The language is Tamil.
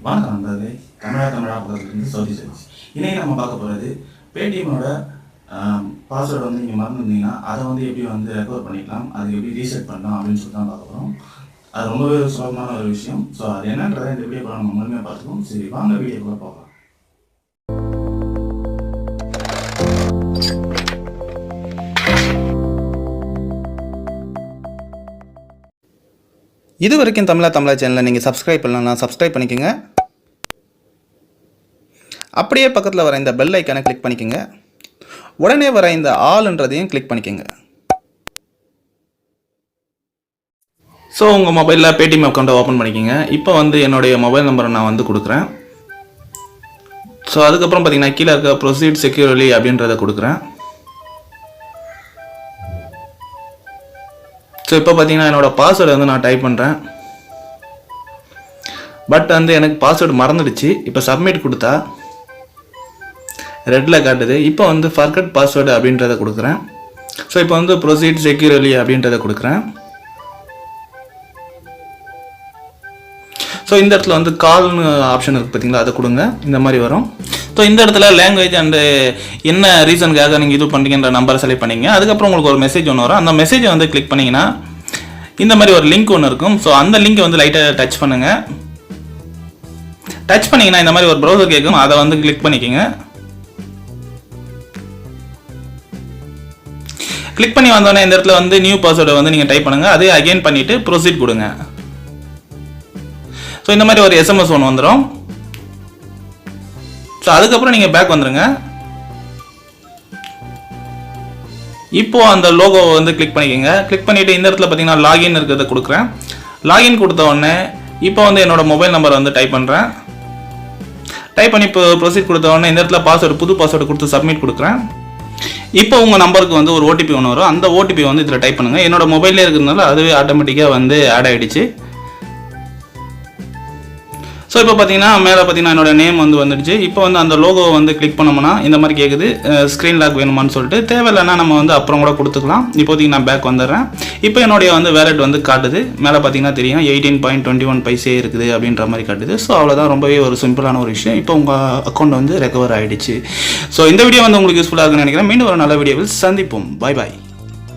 வணக்கம் நண்பர்களே, தமிழா பக்கத்துலேருந்து சதீஷ். இன்றைக்கி நம்ம பார்க்க போகிறது பேடிஎம்மோட பாஸ்வேர்டு வந்து நீங்கள் மறந்துருந்தீங்கன்னா அதை வந்து எப்படி வந்து ரெக்கவர் பண்ணிக்கலாம், அது எப்படி ரீசெட் பண்ணலாம் அப்படின்னு சொல்லிட்டு தான் பார்க்க போகிறோம். அது ரொம்பவே சுலபமான ஒரு விஷயம். ஸோ அது என்னன்றதை இந்த வீடியோ நம்ம முழுமையாக பார்த்துக்கோம். சரி, வாங்க வீடியோக்குள்ளே போகலாம். இது வரைக்கும் தமிழா சேனலை நீங்கள் சப்ஸ்கிரைப் பண்ணலாம், சப்ஸ்கிரைப் பண்ணிக்கோங்க. அப்படியே பக்கத்தில் வர இந்த பெல் ஐக்கானை கிளிக் பண்ணிக்கோங்க. உடனே வர இந்த ஆல்ன்றதையும் கிளிக் பண்ணிக்கோங்க. ஸோ உங்கள் மொபைலில் பேடிஎம் அக்கௌண்ட்டை ஓப்பன் பண்ணிக்கோங்க. இப்போ வந்து என்னுடைய மொபைல் நம்பரை நான் வந்து கொடுக்குறேன். ஸோ அதுக்கப்புறம் பார்த்தீங்கன்னா கீழே இருக்க ப்ரொசீட் செக்யூர்லி அப்படின்றத கொடுக்குறேன். ஸோ இப்போ பார்த்தீங்கன்னா என்னோடய பாஸ்வேர்டு வந்து நான் டைப் பண்ணுறேன். பட் வந்து எனக்கு பாஸ்வேர்டு மறந்துடுச்சு. இப்போ சப்மிட் கொடுத்தா ரெட்டில் காட்டுது. இப்போ வந்து ஃபர்கட் பாஸ்வேர்டு அப்படின்றத கொடுக்குறேன். ஸோ இப்போ வந்து ப்ரொசீட் செக்யூர்லி அப்படின்றத கொடுக்குறேன். ஸோ இந்த இடத்துல வந்து கால்னு ஆப்ஷன் இருக்குது பார்த்தீங்களா, அதை கொடுங்க. இந்த மாதிரி வரும். ஸோ இந்த இடத்துல லாங்குவேஜ் அண்டு என்ன ரீசனுக்காக நீங்கள் இது பண்ணுறீங்கன்ற நம்பரை செலக்ட் பண்ணிங்க. அதுக்கப்புறம் உங்களுக்கு ஒரு மெசேஜ் ஒன்று வரும். அந்த மெசேஜை வந்து கிளிக் பண்ணிங்கன்னா இந்த மாதிரி ஒரு லிங்க் ஒன்று இருக்கும். ஸோ அந்த லிங்கை வந்து லைட்டாக டச் பண்ணுங்கள். டச் பண்ணிங்கன்னா இந்த மாதிரி ஒரு ப்ரௌசர் கேட்கும். அதை வந்து கிளிக் பண்ணிக்கோங்க. கிளிக் பண்ணி வந்தோடனே இந்த இடத்துல வந்து நியூ பாஸ்வேர்டை வந்து நீங்கள் டைப் பண்ணுங்கள். அதே அகைன் பண்ணிவிட்டு ப்ரொசீட் கொடுங்க. ஸோ இந்த மாதிரி ஒரு எஸ்எம்எஸ் ஒன்று வந்துடும். ஸோ அதுக்கப்புறம் நீங்கள் பேக் வந்துடுங்க. இப்போது அந்த லோகோவை வந்து கிளிக் பண்ணிக்கோங்க. கிளிக் பண்ணிவிட்டு இந்த இடத்துல பார்த்தீங்கன்னா லாகின் இருக்கிறத கொடுக்குறேன். லாகின் கொடுத்த உடனே இப்போ வந்து என்னோடய மொபைல் நம்பரை வந்து டைப் பண்ணுறேன். டைப் பண்ணி இப்போ ப்ரொசீட் கொடுத்த உடனே இந்த இடத்துல பாஸ்வேர்டு, புது பாஸ்வேர்டு கொடுத்து சப்மிட் கொடுக்குறேன். இப்போ உங்கள் நம்பருக்கு வந்து ஒரு ஓடிபி ஒன்று வரும். அந்த ஓடிபி வந்து இதில் டைப் பண்ணுங்கள். என்னோடய மொபைல்லே இருக்கிறதுனால அதுவே ஆட்டோமேட்டிக்காக வந்து ஆட் ஆகிடுச்சு. ஸோ இப்போ பார்த்தீங்கன்னா மேலே பார்த்தீங்கன்னா என்னோட நேம் வந்து வந்துடுச்சு. இப்போ வந்து அந்த லோகோவை வந்து கிளிக் பண்ணோம்னா இந்த மாதிரி கேட்குது, ஸ்க்ரீன் லாக் வேணுமான்னு சொல்லிட்டு. தேவையில்லைன்னா நம்ம வந்து அப்புறம் கூட கொடுத்துக்கலாம். இப்போதைக்கு நான் பேக் வந்துடுறேன். இப்போ என்னுடைய வந்து வேலெட் வந்து காட்டுது. மேலே பார்த்தீங்கன்னா தெரியும் 18.21 பைசே இருக்குது அப்படின்ற மாதிரி காட்டுது. ஸோ அவ்வளோதான், ரொம்பவே ஒரு சிம்பிளான ஒரு விஷயம். இப்போ உங்கள் அக்கௌண்ட் வந்து ரெக்கவர் ஆகிடுச்சு. ஸோ இந்த வீடியோ வந்து உங்களுக்கு யூஸ்ஃபுல்லாக இருக்குன்னு நினைக்கிறேன். மீண்டும் ஒரு நல்ல வீடியோவில் சந்திப்போம். பாய் பாய்.